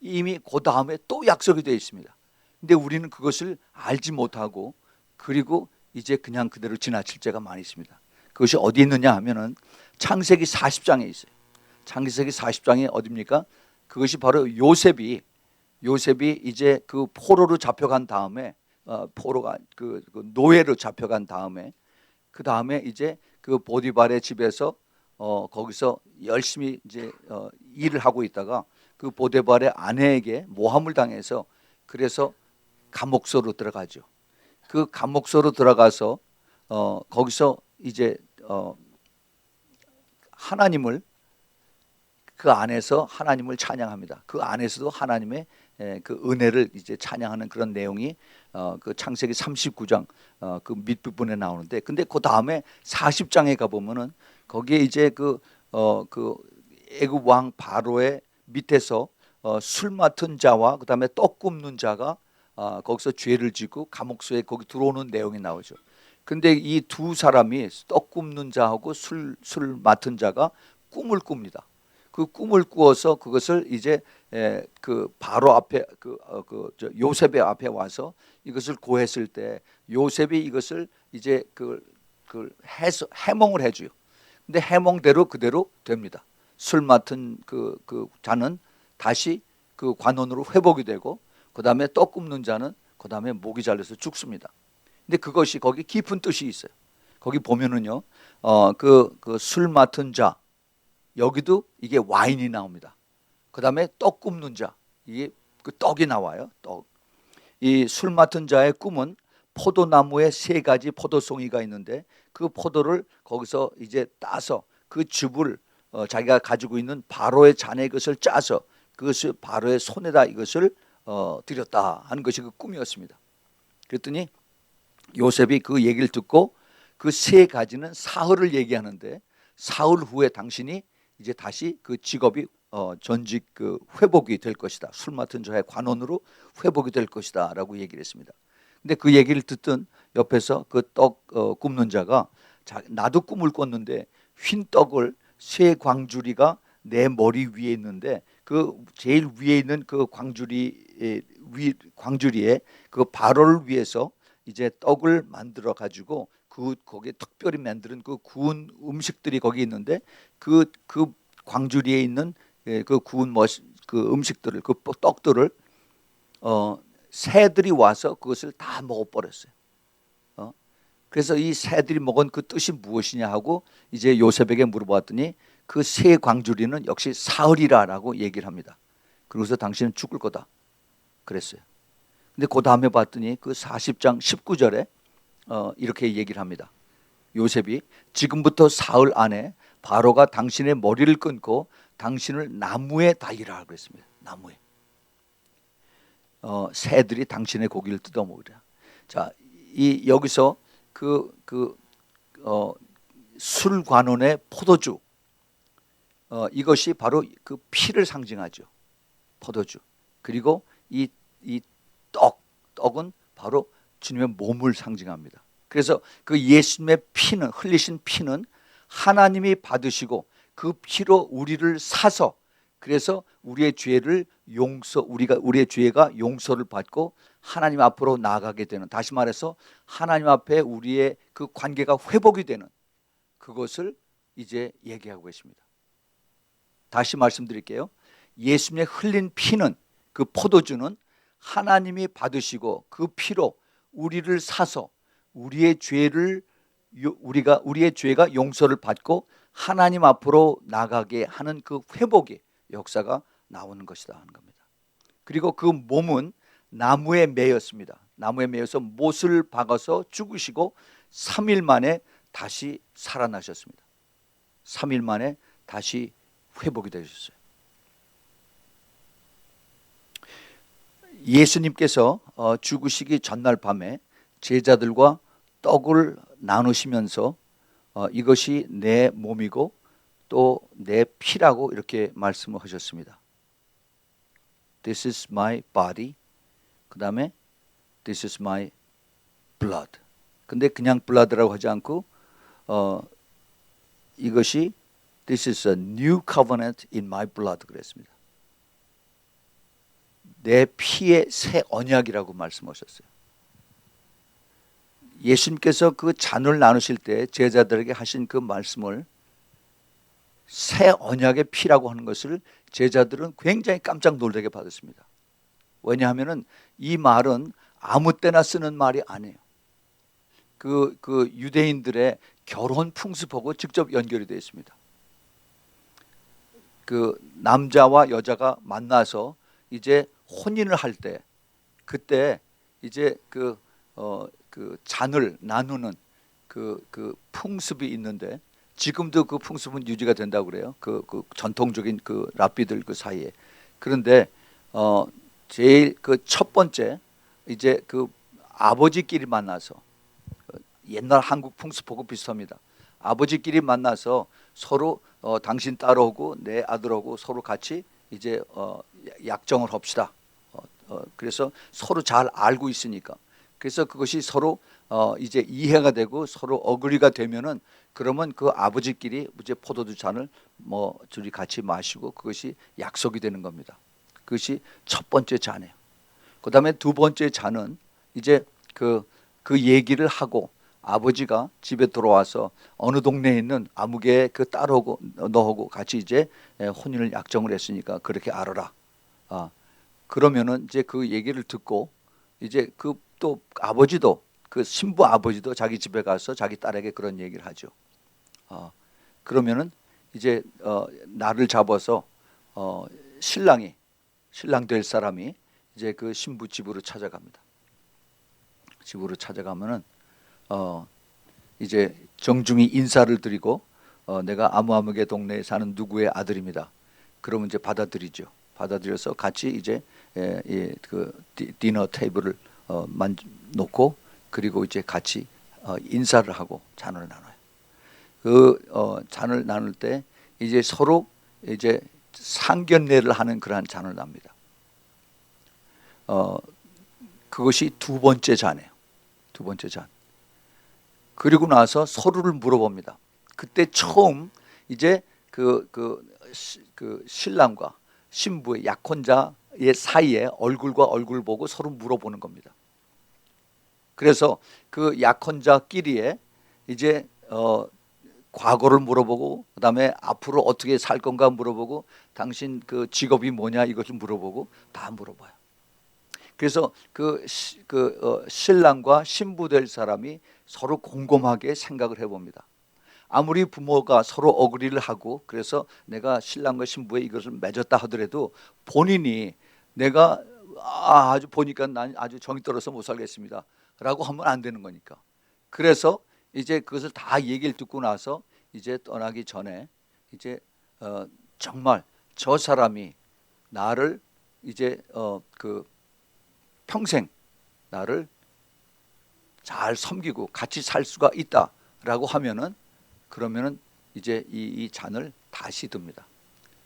이미 그 다음에 또 약속이 되어 있습니다. 근데 우리는 그것을 알지 못하고 그리고 이제 그냥 그대로 지나칠 때가 많이 있습니다. 그것이 어디 있느냐 하면은 창세기 40장에 있어요. 창세기 40장이 어디입니까? 그것이 바로 요셉이 이제 그 포로로 잡혀간 다음에 포로가 그 노예로 잡혀간 다음에 그 다음에 이제 그 보디발의 집에서 거기서 열심히 이제 일을 하고 있다가 그 보디발의 아내에게 모함을 당해서 그래서 감옥소로 들어가죠. 그 감옥소로 들어가서 거기서 이제 하나님을 그 안에서 하나님을 찬양합니다. 그 안에서도 하나님의 그 은혜를 이제 찬양하는 그런 내용이 그 창세기 39장 그 밑부분에 나오는데, 근데 그 다음에 40장에 가 보면은 거기에 이제 그 애굽 왕 바로의 밑에서 술 맡은 자와 그 다음에 떡 굽는 자가 거기서 죄를 짓고 감옥소에 거기 들어오는 내용이 나오죠. 근데 이 두 사람이 떡 굽는 자하고 술 맡은 자가 꿈을 꿉니다. 그 꿈을 꾸어서 그것을 이제 그 바로 앞에 요셉의 앞에 와서 이것을 고했을 때 요셉이 이것을 이제 해몽을 해줘요. 근데 해몽대로 그대로 됩니다. 술 맡은 그 자는 다시 그 관원으로 회복이 되고 그 다음에 떡 굽는 자는 그 다음에 목이 잘려서 죽습니다. 근데 그것이 거기 깊은 뜻이 있어요. 거기 보면은요, 그 술 맡은 자 여기도 이게 와인이 나옵니다. 그 다음에 떡 굽는 자 이게 그 떡이 나와요. 떡. 이 술 맡은 자의 꿈은 포도나무에 3가지 포도송이가 있는데 그 포도를 거기서 이제 따서 그 즙을 자기가 가지고 있는 바로의 잔에 것을 짜서 그것을 바로의 손에다 이것을 드렸다 하는 것이 그 꿈이었습니다. 그랬더니 요셉이 그 얘기를 듣고 그 3가지는 사흘을 얘기하는데 사흘 후에 당신이 이제 다시 그 직업이 전직 그 회복이 될 것이다. 술 맡은 자의 관원으로 회복이 될 것이다 라고 얘기를 했습니다. 근데 그 얘기를 듣던 옆에서 그 떡 굽는 자가 나도 꿈을 꿨는데 흰 떡을 3광주리가 내 머리 위에 있는데 그 제일 위에 있는 그 광주리에 그 바로를 위해서 이제 떡을 만들어 가지고 거기에 특별히 만드는 그 구운 음식들이 거기 있는데 그 광주리에 있는 그 구운 그 음식들을 그 떡들을 새들이 와서 그것을 다 먹어버렸어요. 그래서 이 새들이 먹은 그 뜻이 무엇이냐 하고 이제 요셉에게 물어봤더니 그 새 광주리는 역시 사흘이라고 얘기를 합니다. 그래서 당신은 죽을 거다 그랬어요. 근데 그 다음에 봤더니 그 40장 19절에 이렇게 얘기를 합니다. 요셉이 지금부터 사흘 안에 바로가 당신의 머리를 끊고 당신을 나무에 달리라 그랬습니다. 나무에. 새들이 당신의 고기를 뜯어먹으리라. 자, 여기서 술관원의 포도주, 이것이 바로 그 피를 상징하죠. 포도주. 그리고 이 떡은 바로 주님의 몸을 상징합니다. 그래서 그 예수님의 피는, 흘리신 피는 하나님이 받으시고 그 피로 우리를 사서, 그래서 우리의 죄를 우리의 죄가 용서를 받고 하나님 앞으로 나아가게 되는, 다시 말해서 하나님 앞에 우리의 그 관계가 회복이 되는, 그것을 이제 얘기하고 계십니다. 다시 말씀드릴게요. 예수님의 흘린 피는, 그 포도주는 하나님이 받으시고 그 피로 우리를 사서 우리의 죄가 용서를 받고 하나님 앞으로 나가게 하는 그 회복의 역사가 나오는 것이다 하는 겁니다. 그리고 그 몸은 나무에 매였습니다. 나무에 매여서 못을 박아서 죽으시고 3일 만에 다시 살아나셨습니다. 3일 만에 다시 회복이 되셨어요. 예수님께서 죽으시기 전날 밤에 제자들과 떡을 나누시면서 이것이 내 몸이고 또 내 피라고 이렇게 말씀을 하셨습니다. This is my body. 그 다음에 This is my blood. 근데 그냥 blood라고 하지 않고 이것이 This is a new covenant in my blood 그랬습니다. 내 피의 새 언약이라고 말씀하셨어요. 예수님께서 그 잔을 나누실 때 제자들에게 하신 그 말씀을 새 언약의 피라고 하는 것을 제자들은 굉장히 깜짝 놀라게 받았습니다. 왜냐하면 이 말은 아무 때나 쓰는 말이 아니에요. 그 유대인들의 결혼 풍습하고 직접 연결이 되어 있습니다. 그 남자와 여자가 만나서 이제 혼인을 할 때, 그때 이제 그 잔을 나누는 그 풍습이 있는데, 지금도 그 풍습은 유지가 된다고 그래요. 그 전통적인 그 랍비들 그 사이에. 그런데 제일 그 첫 번째 이제 그 아버지끼리 만나서, 옛날 한국 풍습하고 비슷합니다. 아버지끼리 만나서 서로 당신 딸하고 내 아들하고 서로 같이 이제 약정을 합시다. 그래서 서로 잘 알고 있으니까. 그래서 그것이 서로 이제 이해가 되고 서로 어그리가 되면은, 그러면 그 아버지끼리 이제 포도주 잔을 뭐 둘이 같이 마시고 그것이 약속이 되는 겁니다. 그것이 첫 번째 잔이에요. 그 다음에 두 번째 잔은 이제 그 얘기를 하고 아버지가 집에 들어와서 어느 동네에 있는 아무개 그 딸하고 너하고 같이 이제 혼인을 약정을 했으니까 그렇게 알아라. 그러면은 이제 그 얘기를 듣고 이제 그 또 아버지도, 그 신부 아버지도 자기 집에 가서 자기 딸에게 그런 얘기를 하죠. 그러면은 이제 날을 잡아서 신랑 될 사람이 이제 그 신부 집으로 찾아갑니다. 집으로 찾아가면은 이제 정중히 인사를 드리고 내가 아무개 동네에 사는 누구의 아들입니다. 그러면 이제 받아들이죠. 받아들여서 같이 이제 그 디너 테이블을 놓고, 그리고 이제 같이 인사를 하고 잔을 나눠요. 그 잔을 나눌 때 이제 서로 이제 상견례를 하는 그러한 잔을 납니다. 그것이 두 번째 잔이에요. 두 번째 잔. 그리고 나서 서로를 물어봅니다. 그때 처음 이제 그 신랑과 신부의 약혼자의 사이에 얼굴과 얼굴 보고 서로 물어보는 겁니다. 그래서 그 약혼자끼리에 이제 과거를 물어보고, 그다음에 앞으로 어떻게 살 건가 물어보고, 당신 그 직업이 뭐냐 이것을 물어보고 다 물어봐요. 그래서 신랑과 신부 될 사람이 서로 곰곰하게 생각을 해봅니다. 아무리 부모가 서로 어그리를 하고 그래서 내가 신랑과 신부에 이것을 맺었다 하더라도 본인이 내가 아주 보니까 난 아주 정이 떨어서 못 살겠습니다 라고 하면 안 되는 거니까. 그래서 이제 그것을 다 얘기를 듣고 나서 이제 떠나기 전에 이제 정말 저 사람이 나를 이제 그 평생 나를 잘 섬기고 같이 살 수가 있다라고 하면은, 그러면은 이제 이 잔을 다시 듭니다.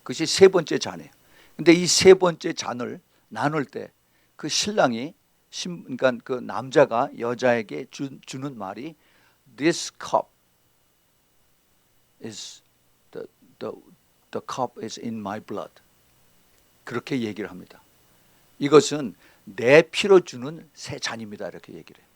그것이 세 번째 잔이에요. 근데 이 세 번째 잔을 나눌 때 그 신랑이 그러니까 그 남자가 여자에게 주는 말이 This cup is the cup is in my blood. 그렇게 얘기를 합니다. 이것은 내 피로 주는 새 잔입니다. 이렇게 얘기를 해요.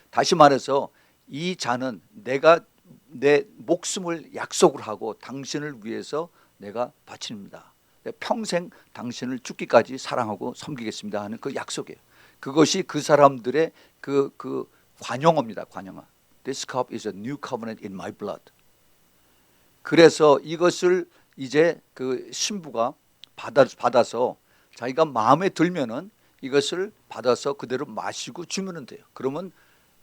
다시 말해서 이 잔은 내가 내 목숨을 약속을 하고 당신을 위해서 내가 바칩니다. 평생 당신을 죽기까지 사랑하고 섬기겠습니다 하는 그 약속이에요. 그것이 그 사람들의 그 관용어입니다. 관용어. This cup is a new covenant in my blood. 그래서 이것을 이제 그 신부가 받아서 자기가 마음에 들면은 이것을 받아서 그대로 마시고 주면 돼요. 그러면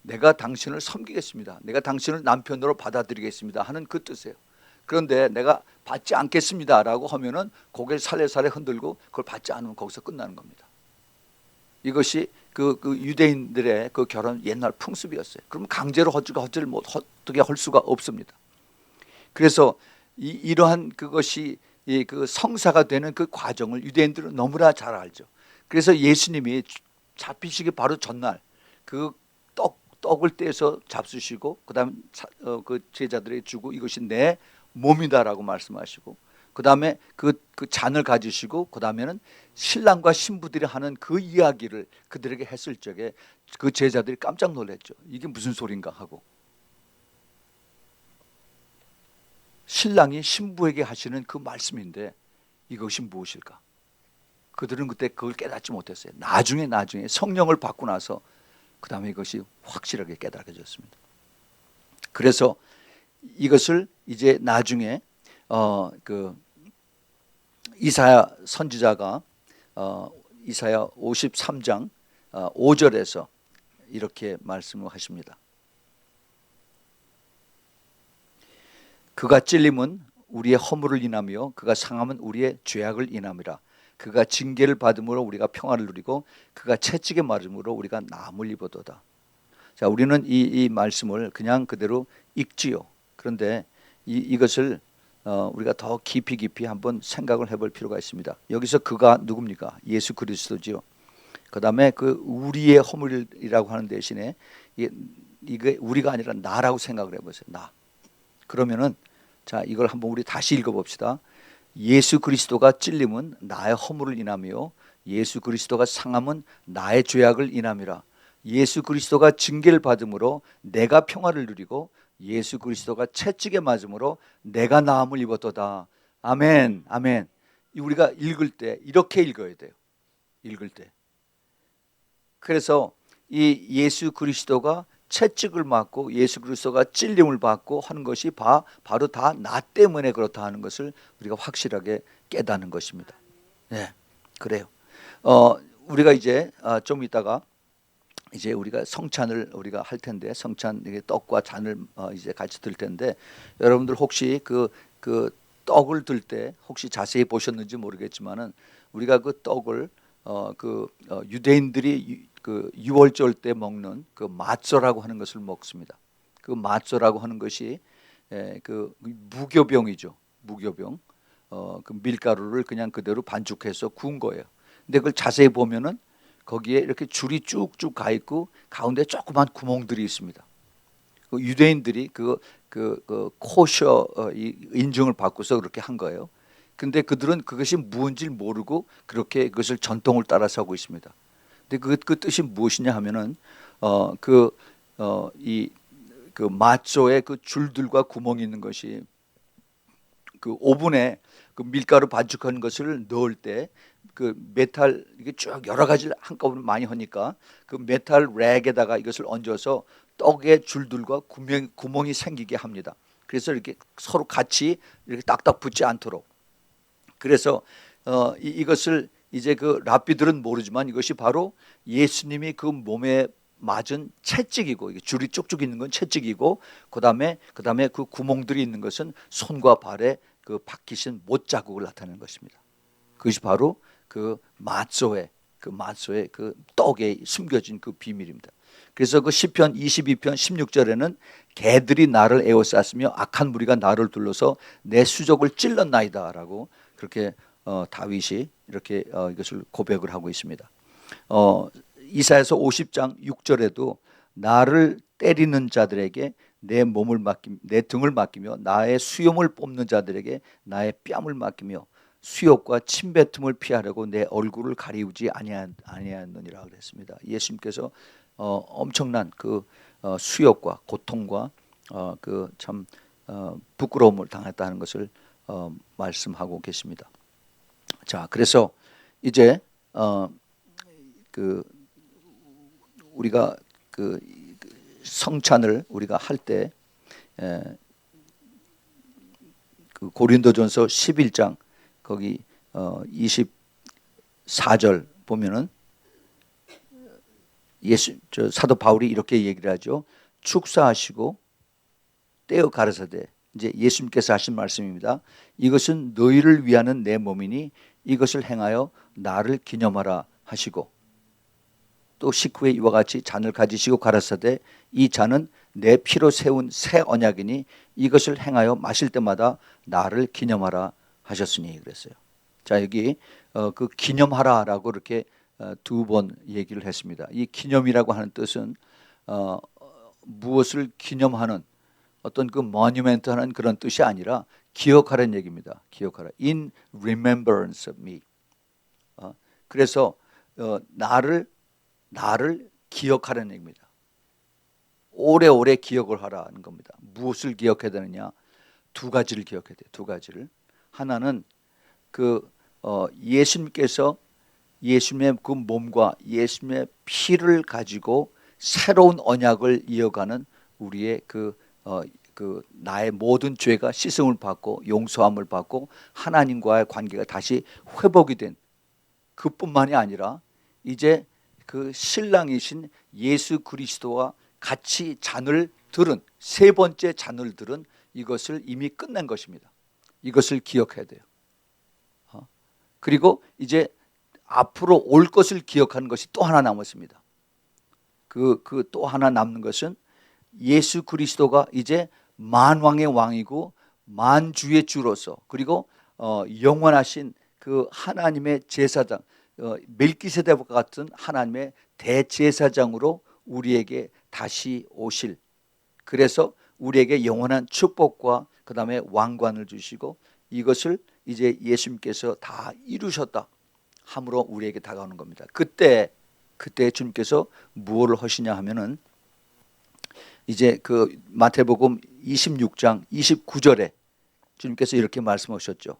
내가 당신을 섬기겠습니다. 내가 당신을 남편으로 받아들이겠습니다 하는 그 뜻이에요. 그런데 내가 받지 않겠습니다라고 하면은 고개를 살레살레 흔들고 그걸 받지 않으면 거기서 끝나는 겁니다. 이것이 그 유대인들의 그 결혼 옛날 풍습이었어요. 그럼 강제로 어떻게 할 수가 없습니다. 그래서 이러한 그것이 그 성사가 되는 그 과정을 유대인들은 너무나 잘 알죠. 그래서 예수님이 잡히시기 바로 전날 그 떡을 떼서 잡수시고 그다음에 그 제자들에게 주고 이것이 내 몸이다라고 말씀하시고 그다음에 그 잔을 가지시고 그다음에는 신랑과 신부들이 하는 그 이야기를 그들에게 했을 적에 그 제자들이 깜짝 놀랐죠. 이게 무슨 소린가 하고 신랑이 신부에게 하시는 그 말씀인데 이것이 무엇일까? 그들은 그때 그걸 깨닫지 못했어요. 나중에 성령을 받고 나서 그 다음에 이것이 확실하게 깨달아졌습니다. 그래서 이것을 이제 나중에 그 이사야 선지자가 이사야 53장 5절에서 이렇게 말씀을 하십니다. 그가 찔림은 우리의 허물을 인하며 그가 상함은 우리의 죄악을 인함이라. 그가 징계를 받음으로 우리가 평화를 누리고 그가 채찍에 맞음으로 우리가 나음을 입었도다. 자, 우리는 이 말씀을 그냥 그대로 읽지요. 그런데 이것을 우리가 더 깊이 한번 생각을 해볼 필요가 있습니다. 여기서 그가 누굽니까? 예수 그리스도지요. 그 다음에 그 우리의 허물이라고 하는 대신에 이게 우리가 아니라 나라고 생각을 해보세요. 나. 그러면은 자, 이걸 한번 우리 다시 읽어봅시다. 예수 그리스도가 찔림은 나의 허물을 인하며 예수 그리스도가 상함은 나의 죄악을 인함이라. 예수 그리스도가 징계를 받음으로 내가 평화를 누리고 예수 그리스도가 채찍에 맞음으로 내가 나음을 입었도다. 아멘, 아멘. 우리가 읽을 때 이렇게 읽어야 돼요. 읽을 때. 그래서 이 예수 그리스도가 채찍을 맞고 예수 그리스도가 찔림을 받고 하는 것이 바로 다 나 때문에 그렇다 하는 것을 우리가 확실하게 깨닫는 것입니다. 네, 그래요. 우리가 이제 좀 이따가 이제 우리가 성찬을 우리가 할 텐데 성찬 떡과 잔을 이제 같이 들 텐데 여러분들 혹시 그 떡을 들 때 혹시 자세히 보셨는지 모르겠지만은 우리가 그 떡을 유대인들이 그 유월절 때 먹는 그 마쩌라고 하는 것을 먹습니다. 그 마쩌라고 하는 것이 그 무교병이죠. 무교병. 그 밀가루를 그냥 그대로 반죽해서 구운 거예요. 근데 그걸 자세히 보면은 거기에 이렇게 줄이 쭉쭉 가 있고 가운데 조그만 구멍들이 있습니다. 그 유대인들이 그 코셔 인증을 받고서 그렇게 한 거예요. 근데 그들은 그것이 무엇인지 모르고 그렇게 그것을 전통을 따라서 하고 있습니다. 근데 그 뜻이 무엇이냐 하면은 이 마초의 그 줄들과 구멍이 있는 것이 그 오븐에 그 밀가루 반죽하는 것을 넣을 때 그 메탈 이게 쭉 여러 가지를 한꺼번에 많이 하니까 그 메탈 랙에다가 이것을 얹어서 떡의 줄들과 구멍이 생기게 합니다. 그래서 이렇게 서로 같이 이렇게 딱딱 붙지 않도록. 그래서 이것을 이제 그 랍비들은 모르지만 이것이 바로 예수님이 그 몸에 맞은 채찍이고 줄이 쭉쭉 있는 건 채찍이고 그다음에 그 구멍들이 있는 것은 손과 발에 그 박히신 못 자국을 나타내는 것입니다. 그것이 바로 그 마쏘의 그 떡에 숨겨진 그 비밀입니다. 그래서 그 시편 22편 16절에는 개들이 나를 에워쌌으며 악한 무리가 나를 둘러서 내 수족을 찔렀나이다라고 그렇게 다윗이 이렇게 이것을 고백을 하고 있습니다. 이사야서 50장 6절에도 나를 때리는 자들에게 내 몸을 맡김, 내 등을 맡기며 나의 수염을 뽑는 자들에게 나의 뺨을 맡기며 수욕과 침뱉음을 피하려고 내 얼굴을 가리우지 아니하였느니라 그랬습니다. 예수님께서 엄청난 그 수욕과 고통과 그 참 부끄러움을 당했다는 것을 말씀하고 계십니다. 자, 그래서 이제 그 우리가 그 성찬을 우리가 할 때 그 고린도전서 11장 거기 24절 보면은 사도 바울이 이렇게 얘기를 하죠. 축사하시고 떼어 가르사대, 이제 예수님께서 하신 말씀입니다. 이것은 너희를 위하는 내 몸이니 이것을 행하여 나를 기념하라 하시고, 또 식후에 이와 같이 잔을 가지시고 가라사대 이 잔은 내 피로 세운 새 언약이니 이것을 행하여 마실 때마다 나를 기념하라 하셨으니 그랬어요. 자, 여기 그 기념하라라고 이렇게 두 번 얘기를 했습니다. 이 기념이라고 하는 뜻은 무엇을 기념하는 어떤 그 모뉴멘트하는 그런 뜻이 아니라 기억하라는 얘기입니다. 기억하라. In remembrance of me. 그래서 나를 기억하라는 얘기입니다. 오래오래 기억을 하라는 겁니다. 무엇을 기억해야 되느냐? 두 가지를 기억해야 돼요. 두 가지를. 하나는 그 예수님께서 예수님의 그 몸과 예수님의 피를 가지고 새로운 언약을 이어가는 우리의 그 나의 모든 죄가 씻음을 받고 용서함을 받고 하나님과의 관계가 다시 회복이 된 그뿐만이 아니라 이제 그 신랑이신 예수 그리스도와 같이 잔을 들은 세 번째 잔을 들은 이것을 이미 끝낸 것입니다. 이것을 기억해야 돼요. 그리고 이제 앞으로 올 것을 기억하는 것이 또 하나 남았습니다. 그 또 하나 남는 것은 예수 그리스도가 이제 만왕의 왕이고 만주의 주로서, 그리고 영원하신 그 하나님의 제사장, 멜기세덱과 같은 하나님의 대제사장으로 우리에게 다시 오실, 그래서 우리에게 영원한 축복과 그 다음에 왕관을 주시고 이것을 이제 예수님께서 다 이루셨다 함으로 우리에게 다가오는 겁니다. 그때 주님께서 무엇을 하시냐 하면은 이제 그 마태복음 26장 29절에 주님께서 이렇게 말씀하셨죠.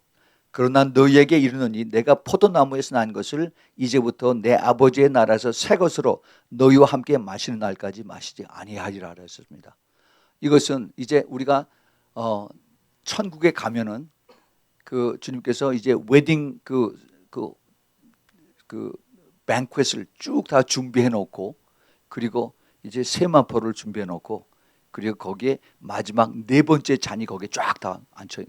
그러나 너희에게 이르노니 내가 포도나무에서 난 것을 이제부터 내 아버지의 나라에서 새 것으로 너희와 함께 마시는 날까지 마시지 아니하리라 하셨습니다. 이것은 이제 우리가 천국에 가면은 그 주님께서 이제 웨딩 그 뱅퀘트를 쭉 다 준비해 놓고, 그리고 이제 세마포를 준비해 놓고, 그리고 거기에 마지막 네 번째 잔이 거기에 쫙 다 앉혀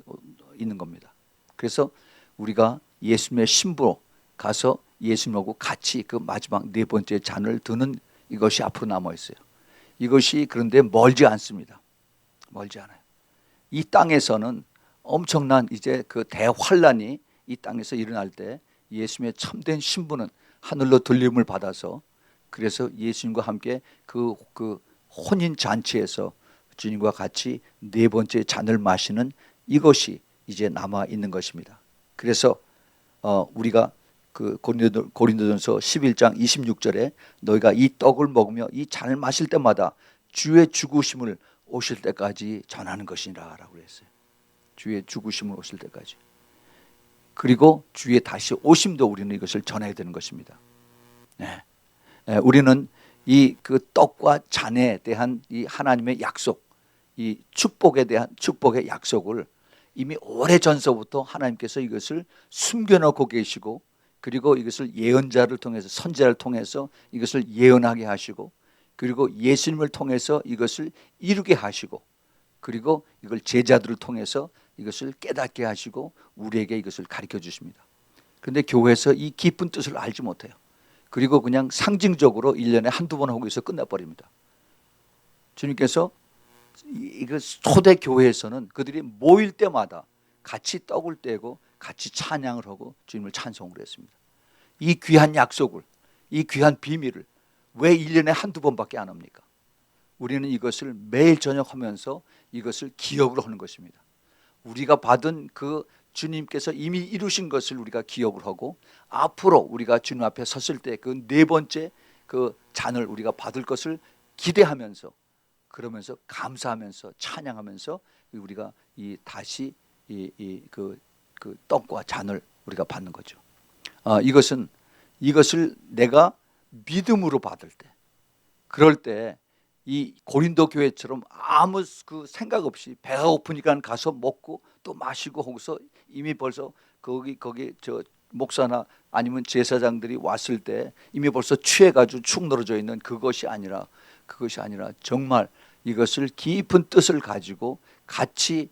있는 겁니다. 그래서 우리가 예수님의 신부로 가서 예수님하고 같이 그 마지막 네 번째 잔을 드는 이것이 앞으로 남아 있어요. 이것이 그런데 멀지 않습니다. 멀지 않아요. 이 땅에서는 엄청난 이제 그 대환란이 이 땅에서 일어날 때 예수님의 참된 신부는 하늘로 들림을 받아서, 그래서 예수님과 함께 그 혼인 잔치에서 주님과 같이 네 번째 잔을 마시는 이것이 이제 남아 있는 것입니다. 그래서 우리가 그 고린도전서 11장 26절에 너희가 이 떡을 먹으며 이 잔을 마실 때마다 주의 죽으심을 오실 때까지 전하는 것이라라고 그랬어요. 주의 죽으심을 오실 때까지. 그리고 주의 다시 오심도 우리는 이것을 전해야 되는 것입니다. 네. 우리는 이 그 떡과 잔에 대한 이 하나님의 약속, 이 축복에 대한 축복의 약속을 이미 오래 전서부터 하나님께서 이것을 숨겨놓고 계시고, 그리고 이것을 예언자를 통해서, 선지자를 통해서 이것을 예언하게 하시고, 그리고 예수님을 통해서 이것을 이루게 하시고, 그리고 이걸 제자들을 통해서 이것을 깨닫게 하시고 우리에게 이것을 가르쳐 주십니다. 그런데 교회에서 이 깊은 뜻을 알지 못해요. 그리고 그냥 상징적으로 1년에 한두 번 하고 있어 끝나버립니다. 주님께서 이거 초대 교회에서는 그들이 모일 때마다 같이 떡을 떼고 같이 찬양을 하고 주님을 찬송을 했습니다. 이 귀한 약속을, 이 귀한 비밀을 왜 1년에 한두 번밖에 안 합니까? 우리는 이것을 매일 저녁 하면서 이것을 기억을 하는 것입니다. 우리가 받은 그 주님께서 이미 이루신 것을 우리가 기억을 하고, 앞으로 우리가 주님 앞에 섰을 때 그 네 번째 그 잔을 우리가 받을 것을 기대하면서, 그러면서 감사하면서 찬양하면서 우리가 이 다시 그 떡과 잔을 우리가 받는 거죠. 이것을 내가 믿음으로 받을 때, 그럴 때 이 고린도 교회처럼 아무 그 생각 없이 배가 고프니까 가서 먹고 또 마시고 하고서 이미 벌써 거기 저 목사나 아니면 제사장들이 왔을 때 이미 벌써 취해가지고 축 늘어져 있는 그것이 아니라 정말 이것을 깊은 뜻을 가지고 같이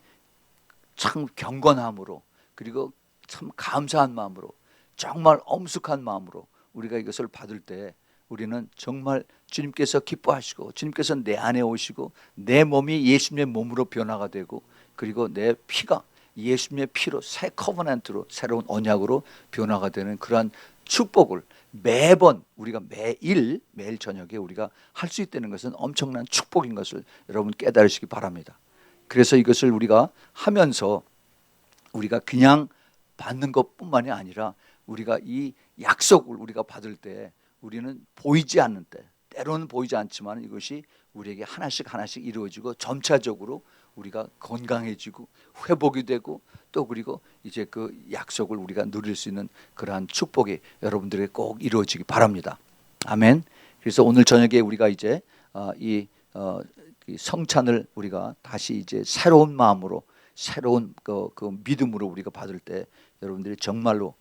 참 경건함으로, 그리고 참 감사한 마음으로, 정말 엄숙한 마음으로 우리가 이것을 받을 때 우리는 정말 주님께서 기뻐하시고, 주님께서 내 안에 오시고, 내 몸이 예수님의 몸으로 변화가 되고, 그리고 내 피가 예수님의 피로 새 커버넌트로, 새로운 언약으로 변화가 되는 그러한 축복을 매번 우리가 매일 저녁에 우리가 할 수 있다는 것은 엄청난 축복인 것을 여러분 깨달으시기 바랍니다. 그래서 이것을 우리가 하면서 우리가 그냥 받는 것뿐만이 아니라 우리가 이 약속을 우리가 받을 때 우리는 보이지 않는 때, 때로는 보이지 않지만 이것이 우리에게 하나씩 이루어지고 점차적으로 우리가 건강해지고 회복이 되고, 또 그리고 이제 그 약속을 우리가 누릴 수 있는 그러한 축복이 여러분들에게 꼭 이루어지기 바랍니다. 아멘. 그래서 오늘 저녁에 우리가 이제 이 성찬을 우리가 다시 이제 새로운 마음으로, 새로운 그 믿음으로 우리가 받을 때 여러분들이 정말로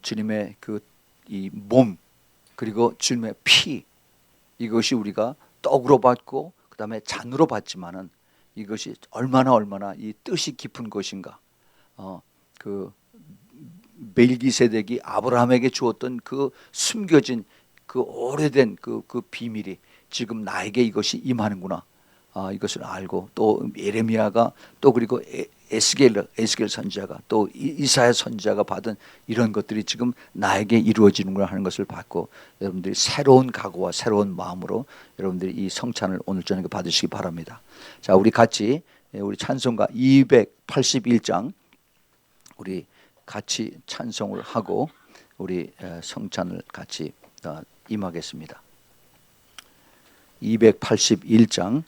주님의 이 몸, 그리고 주님의 피, 이것이 우리가 떡으로 받고 그 다음에 잔으로 받지만은 이것이 얼마나 이 뜻이 깊은 것인가. 그 멜기세덱이 아브라함에게 주었던 그 숨겨진 그 오래된 그 비밀이 지금 나에게 이것이 임하는구나. 이것을 알고, 또 예레미야가, 또 그리고 에스겔 선지자가, 또 이사야 선지자가 받은 이런 것들이 지금 나에게 이루어지는구나 하는 것을 받고, 여러분들이 새로운 각오와 새로운 마음으로 여러분들이 이 성찬을 오늘 저녁에 받으시기 바랍니다. 자, 우리 같이 우리 찬송가 281장 우리 같이 찬송을 하고 우리 성찬을 같이 임하겠습니다. 281장